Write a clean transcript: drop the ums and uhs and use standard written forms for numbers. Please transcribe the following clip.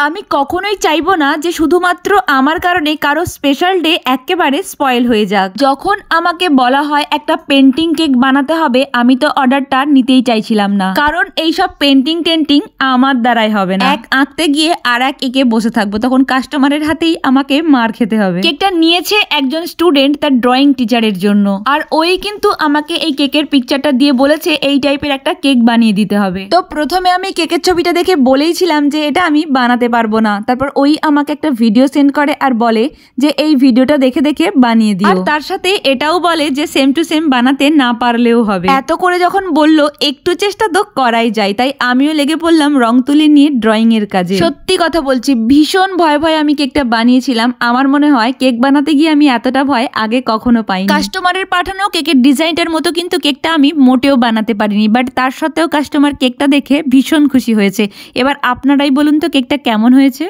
আমি কখনোই চাইবো না যে শুধুমাত্র আমার কারণে কারো স্পেশাল ডে একেবারে স্পয়েল হয়ে যাক। যখন আমাকে বলা হয় একটা পেন্টিং কেক বানাতে হবে, আমি তো অর্ডারটা নিতেই চাইছিলাম না, কারণ এইসব পেন্টিং টেন্টিং আমার দ্বারাই হবে না। এক আঁকতে গিয়ে আর এক এঁকে বসে থাকবো, তখন কাস্টমারের হাতেই আমাকে মার খেতে হবে। কেকটা নিয়েছে একজন স্টুডেন্ট তার ড্রয়িং টিচারের জন্য, আর ওই কিন্তু আমাকে এই কেকের পিকচারটা দিয়ে বলেছে এই টাইপের একটা কেক বানিয়ে দিতে হবে। তো প্রথমে আমি কেকের ছবিটা দেখে বলেইছিলাম যে এটা আমি বানাতে পারবো না। তারপর ওই আমাকে একটা ভিডিও সেন্ড করে আর বলে যে এই ভিডিওটা দেখে দেখে বানিয়ে দিও, আর তার সাথে এটাও বলে যে সেম টু সেম বানাতে না পারলেও হবে। এত করে যখন বললো একটু চেষ্টা তো করাই যায়, তাই আমিও লেগে পড়লাম রং তুলি নিয়ে ড্রয়িং এর কাজে। সত্যি কথা বলছি, ভীষণ ভয় ভয় আমি কেকটা বানিয়েছিলাম। আমার মনে হয় কেক বানাতে গিয়ে আমি এতটা ভয় আগে কখনো পাইনি। কাস্টমারের পাঠানো কেকের ডিজাইনটার মতো কিন্তু কেকটা আমি মোটেও বানাতে পারিনি, বাট তার সত্ত্বেও কাস্টমার কেকটা দেখে ভীষণ খুশি হয়েছে। এবার আপনারাই বলুন তো কেকটা কেমন হয়েছে।